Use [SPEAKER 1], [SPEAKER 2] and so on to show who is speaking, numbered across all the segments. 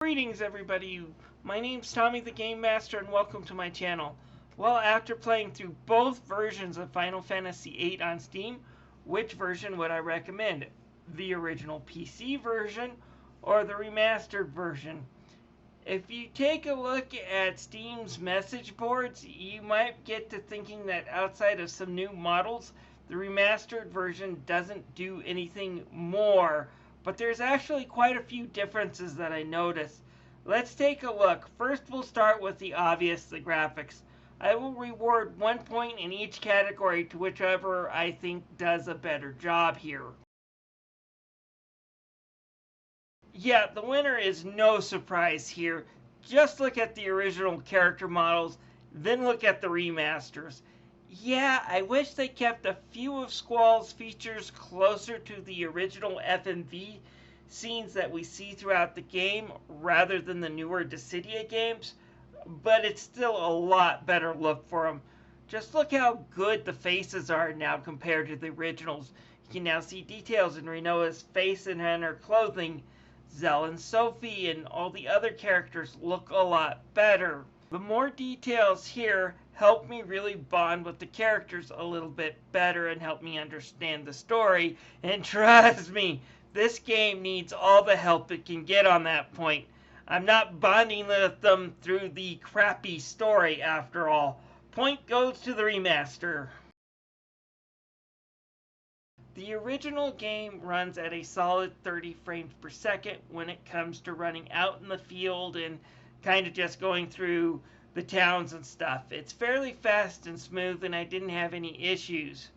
[SPEAKER 1] Greetings everybody, my name's Tommy the Game Master and welcome to my channel. Well, after playing through both versions of Final Fantasy VIII on Steam, which version would I recommend? The original PC version or the remastered version? If you take a look at Steam's message boards, you might get to thinking that outside of some new models, the remastered version doesn't do anything more. But there's actually quite a few differences that I noticed. Let's take a look. First, we'll start with the obvious, the graphics. I will reward 1 point in each category to whichever I think does a better job here. Yeah, the winner is no surprise here. Just look at the original character models, then look at the remasters. Yeah, I wish they kept a few of Squall's features closer to the original FMV scenes that we see throughout the game rather than the newer Dissidia games, but it's still a lot better look for them. Just look how good the faces are now compared to the originals. You can now see details in Renoa's face and in her clothing. Zell and Sophie and all the other characters look a lot better. The more details here help me really bond with the characters a little bit better and help me understand the story. And trust me, this game needs all the help it can get on that point. I'm not bonding with them through the crappy story after all. Point goes to the remaster. The original game runs at a solid 30 frames per second when it comes to running out in the field and kind of just going through the towns and stuff. It's fairly fast and smooth and I didn't have any issues.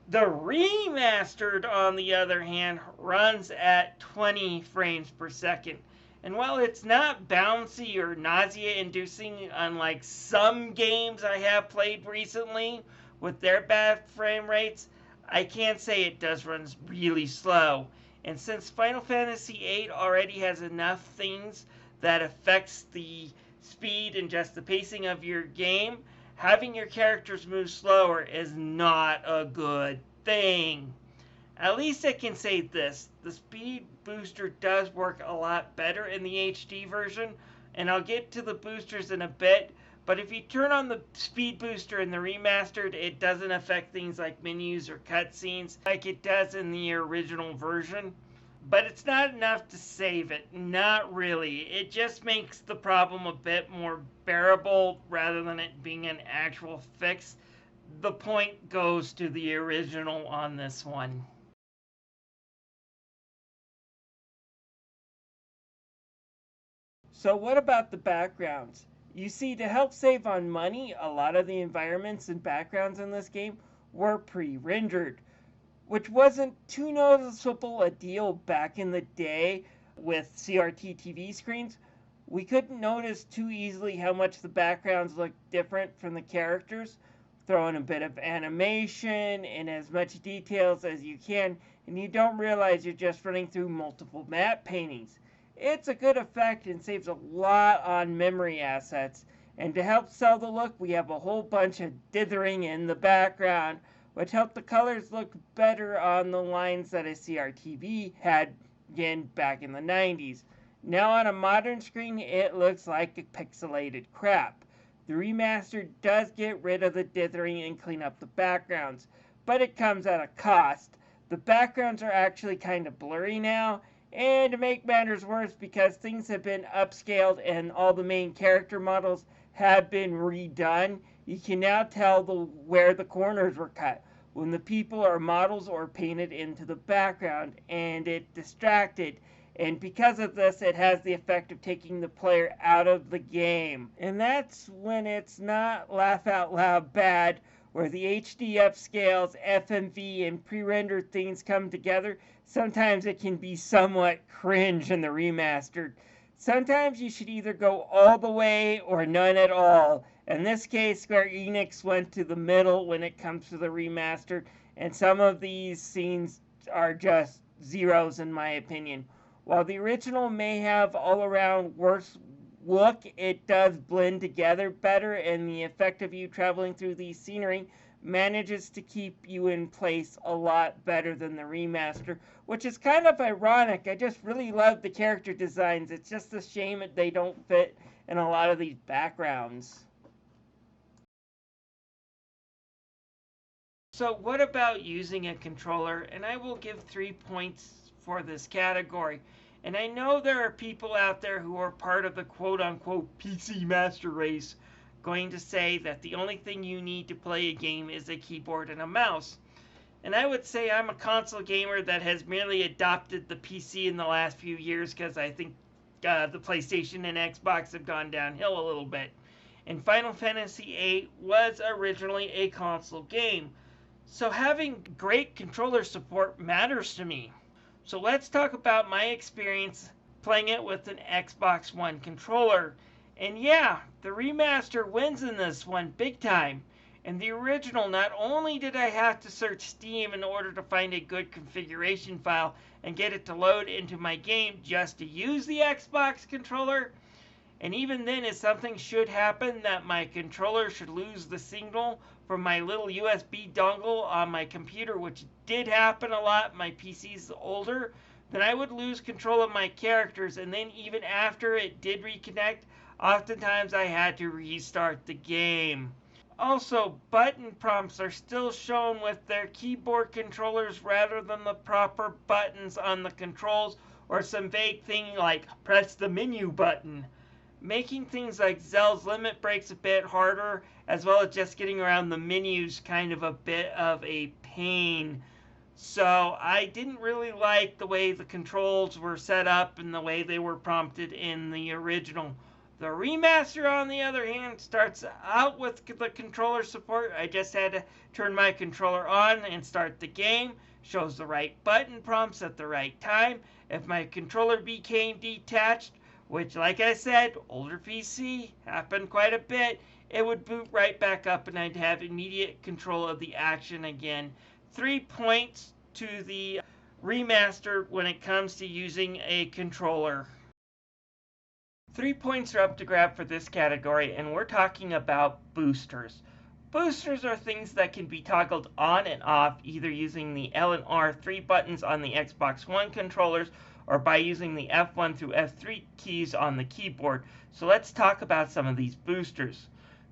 [SPEAKER 1] The remastered, on the other hand, runs at 20 frames per second. And while it's not bouncy or nausea-inducing, unlike some games I have played recently with their bad frame rates, I can't say it does run really slow. And since Final Fantasy VIII already has enough things that affects the speed and just the pacing of your game, having your characters move slower is not a good thing. At least I can say this, the speed booster does work a lot better in the HD version, and I'll get to the boosters in a bit, but if you turn on the speed booster in the remastered, it doesn't affect things like menus or cutscenes like it does in the original version. But it's not enough to save it, not really. It just makes the problem a bit more bearable rather than it being an actual fix. The point goes to the original on this one. So what about the backgrounds? You see, to help save on money, a lot of the environments and backgrounds in this game were pre-rendered, which wasn't too noticeable a deal back in the day with CRT TV screens. We couldn't notice too easily how much the backgrounds looked different from the characters. Throw in a bit of animation and as much details as you can, and you don't realize you're just running through multiple matte paintings. It's a good effect and saves a lot on memory assets. And to help sell the look, we have a whole bunch of dithering in the background, which helped the colors look better on the lines that a CRTV had again back in the 90s. Now on a modern screen, it looks like a pixelated crap. The remaster does get rid of the dithering and clean up the backgrounds, but it comes at a cost. The backgrounds are actually kind of blurry now, and to make matters worse, because things have been upscaled and all the main character models have been redone, you can now tell where the corners were cut when the people are models or painted into the background, and it distracted. And because of this, it has the effect of taking the player out of the game. And that's when it's not laugh out loud bad, where the HD upscales, FMV, and pre-rendered things come together. Sometimes it can be somewhat cringe in the remastered. Sometimes you should either go all the way or none at all. In this case, Square Enix went to the middle when it comes to the remastered, and some of these scenes are just zeros in my opinion. While the original may have all around worse look, it does blend together better, and the effect of you traveling through the scenery manages to keep you in place a lot better than the remaster, which is kind of ironic. I just really love the character designs. It's just a shame that they don't fit in a lot of these backgrounds. So, what about using a controller? And I will give 3 points for this category. And I know there are people out there who are part of the quote unquote PC master race going to say that the only thing you need to play a game is a keyboard and a mouse. And I would say I'm a console gamer that has merely adopted the PC in the last few years because I think the PlayStation and Xbox have gone downhill a little bit. And Final Fantasy VIII was originally a console game. So having great controller support matters to me. So let's talk about my experience playing it with an Xbox One controller. And yeah, the remaster wins in this one big time. In the original, not only did I have to search Steam in order to find a good configuration file and get it to load into my game just to use the Xbox controller, and even then, if something should happen that my controller should lose the signal from my little USB dongle on my computer, which did happen a lot, my PC's older, then I would lose control of my characters. And then even after it did reconnect, oftentimes I had to restart the game. Also, button prompts are still shown with their keyboard controllers rather than the proper buttons on the controls, or some vague thing like press the menu button, making things like Zell's limit breaks a bit harder, as well as just getting around the menus kind of a bit of a pain. So I didn't really like the way the controls were set up and the way they were prompted in the original. The remaster, on the other hand, starts out with the controller support. I just had to turn my controller on and start the game. Shows the right button prompts at the right time. If my controller became detached, which, like I said, older PC, happened quite a bit, it would boot right back up and I'd have immediate control of the action again. 3 points to the remaster when it comes to using a controller. 3 points are up to grab for this category, and we're talking about boosters. Boosters are things that can be toggled on and off either using the L and R3 buttons on the Xbox One controllers or by using the F1 through F3 keys on the keyboard. So let's talk about some of these boosters.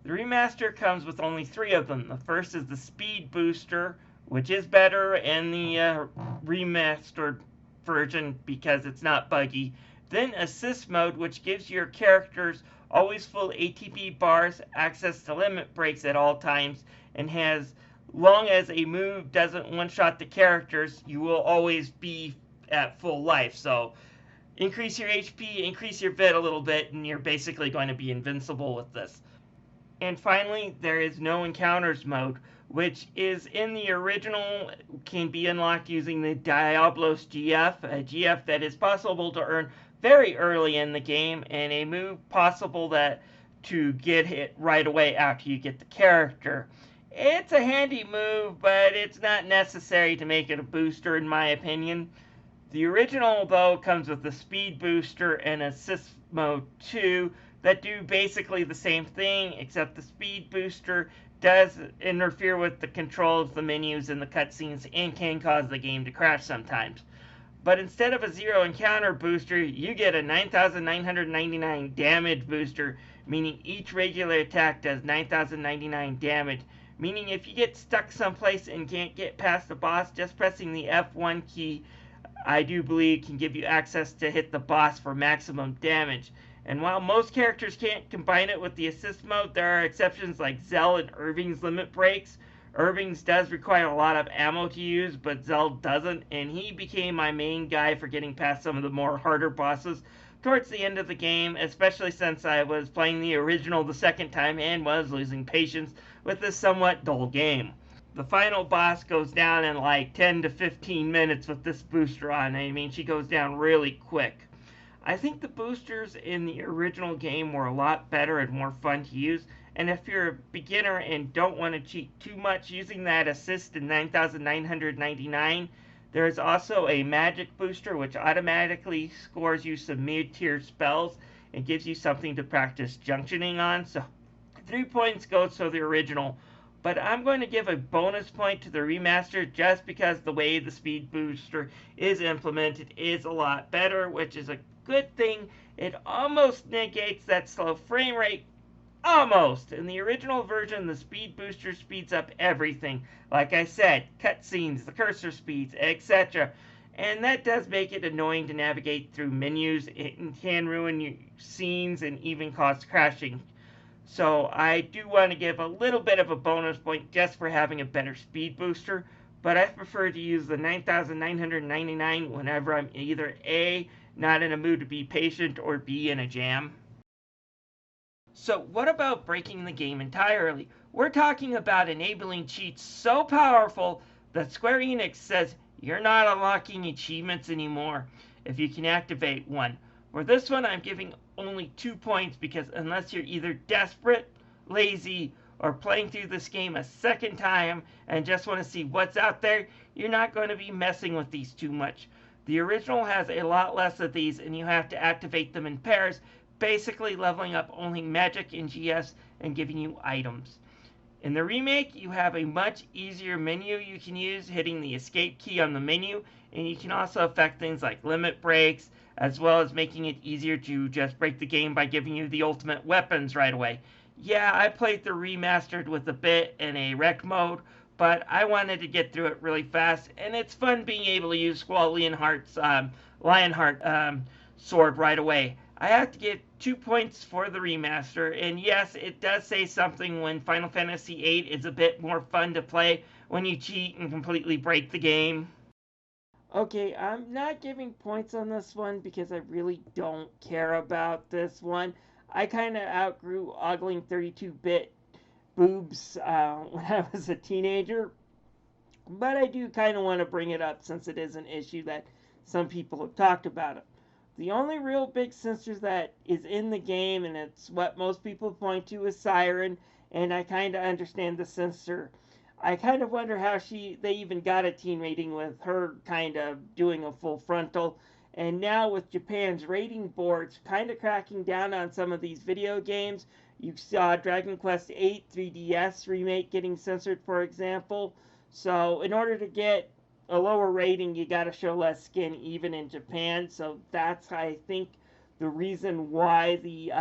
[SPEAKER 1] The remaster comes with only 3 of them. The first is the speed booster, which is better in the remastered version because it's not buggy. Then assist mode, which gives your characters always full ATB bars, access to limit breaks at all times, and has long as a move doesn't one-shot the characters, you will always be at full life. So increase your HP, increase your vid a little bit, and you're basically going to be invincible with this. And finally, there is no encounters mode, which is in the original, can be unlocked using the Diablos GF, a GF that is possible to earn very early in the game, and a move possible that to get hit right away after you get the character. It's a handy move, but it's not necessary to make it a booster in my opinion. The original, though, comes with a speed booster and assist mode 2 that do basically the same thing, except the speed booster does interfere with the control of the menus and the cutscenes and can cause the game to crash sometimes. But instead of a 0 encounter booster, you get a 9,999 damage booster, meaning each regular attack does 9,099 damage. Meaning if you get stuck someplace and can't get past the boss, just pressing the F1 key, I do believe, can give you access to hit the boss for maximum damage. And while most characters can't combine it with the assist mode, there are exceptions like Zell and Irving's limit breaks. Irving's does require a lot of ammo to use, but Zell doesn't, and he became my main guy for getting past some of the more harder bosses towards the end of the game, especially since I was playing the original the second time and was losing patience with this somewhat dull game. The final boss goes down in like 10 to 15 minutes with this booster on. I mean, she goes down really quick. I think the boosters in the original game were a lot better and more fun to use, and if you're a beginner and don't want to cheat too much using that assist in 9,999, there is also a magic booster which automatically scores you some mid-tier spells and gives you something to practice junctioning on. So 3 points goes to the original. but I'm going to give a bonus point to the remaster just because the way the speed booster is implemented is a lot better, which is a good thing. It almost negates that slow frame rate. Almost. In the original version, the speed booster speeds up everything. Like I said, cutscenes, the cursor speeds, etc. And that does make it annoying to navigate through menus. It can ruin your scenes and even cause crashing. So I do want to give a little bit of a bonus point just for having a better speed booster. But I prefer to use the 9,999 whenever I'm either A, not in a mood to be patient, or B, in a jam. So what about breaking the game entirely? We're talking about enabling cheats so powerful that Square Enix says you're not unlocking achievements anymore if you can activate one. For this one, I'm giving only 2 points because unless you're either desperate, lazy, or playing through this game a second time and just want to see what's out there, you're not going to be messing with these too much. The original has a lot less of these and you have to activate them in pairs, basically leveling up only magic and GS and giving you items. In the remake, you have a much easier menu you can use, hitting the escape key on the menu, and you can also affect things like limit breaks, as well as making it easier to just break the game by giving you the ultimate weapons right away. Yeah, I played the remastered with a bit in a rec mode, but I wanted to get through it really fast, and it's fun being able to use Squall Lionheart sword right away. I have to give 2 points for the remaster, and yes, it does say something when Final Fantasy VIII is a bit more fun to play when you cheat and completely break the game. Okay, I'm not giving points on this one because I really don't care about this one. I kind of outgrew ogling 32-bit boobs when I was a teenager, but I do kind of want to bring it up since it is an issue that some people have talked about it. The only real big censor that is in the game, and it's what most people point to, is Siren, and I kind of understand the censor. I kind of wonder how they even got a teen rating with her kind of doing a full frontal. And now with Japan's rating boards kind of cracking down on some of these video games, you saw Dragon Quest VIII 3DS remake getting censored, for example. So in order to get a lower rating, you got to show less skin even in Japan. So that's, I think, the reason why the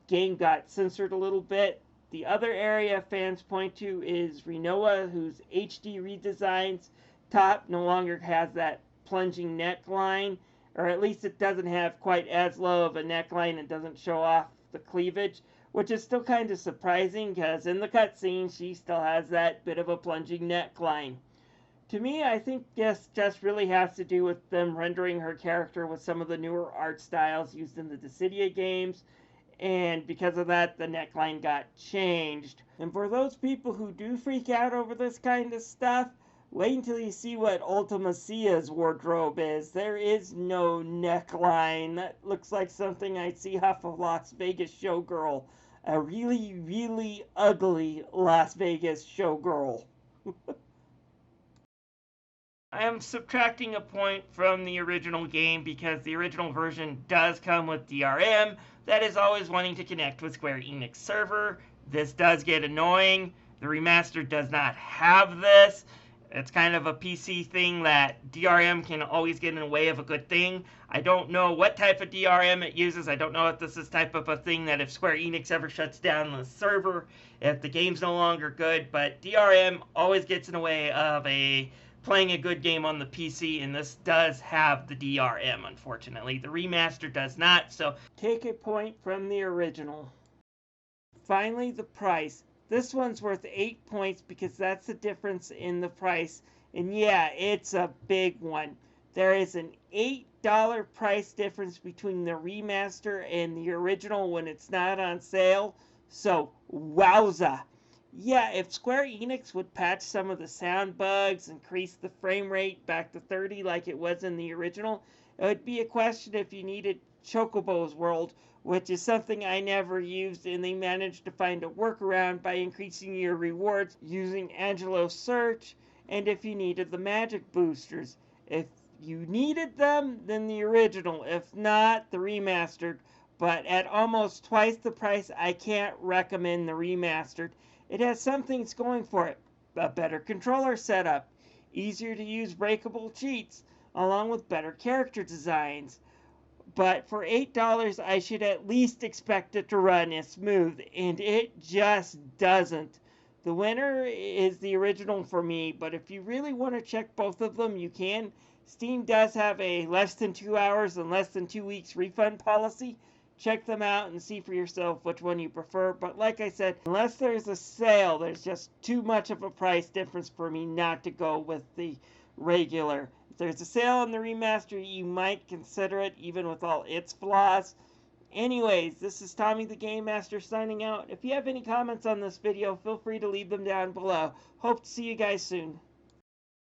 [SPEAKER 1] game got censored a little bit. The other area fans point to is Rinoa, whose HD redesigns top no longer has that plunging neckline, or at least it doesn't have quite as low of a neckline and doesn't show off the cleavage, which is still kind of surprising because in the cutscene she still has that bit of a plunging neckline. To me, I think this just really has to do with them rendering her character with some of the newer art styles used in the Dissidia games, and because of that, the neckline got changed. And for those people who do freak out over this kind of stuff, wait until you see what Ultimacia's wardrobe is. There is no neckline. That looks like something I'd see off of Las Vegas Showgirl. A really, really ugly Las Vegas Showgirl. I am subtracting a point from the original game because the original version does come with DRM. That is always wanting to connect with Square Enix server. This does get annoying. The remaster does not have this. It's kind of a PC thing that DRM can always get in the way of a good thing. I don't know what type of DRM it uses. I don't know if this is type of a thing that if Square Enix ever shuts down the server, if the game's no longer good, but DRM always gets in the way of playing a good game on the PC, and this does have the DRM, unfortunately. The remaster does not, so take a point from the original. Finally, the price. This one's worth 8 points because that's the difference in the price. And yeah, it's a big one. There is an $8 price difference between the remaster and the original when it's not on sale. So, wowza. Yeah, if Square Enix would patch some of the sound bugs, increase the frame rate back to 30 like it was in the original, it would be a question if you needed Chocobo's World, which is something I never used, and they managed to find a workaround by increasing your rewards using Angelo's Search, and if you needed the magic boosters. If you needed them, then the original. If not, the remastered. But at almost twice the price, I can't recommend the remastered. It has some things going for it: a better controller setup, easier to use breakable cheats, along with better character designs. But for $8, I should at least expect it to run as smooth, and it just doesn't. The winner is the original for me, but if you really want to check both of them, you can. Steam does have a less than 2 hours and less than 2 weeks refund policy. Check them out and see for yourself which one you prefer. But like I said, unless there's a sale, there's just too much of a price difference for me not to go with the regular. If there's a sale on the remaster, you might consider it, even with all its flaws. Anyways, this is Tommy the Game Master signing out. If you have any comments on this video, feel free to leave them down below. Hope to see you guys soon.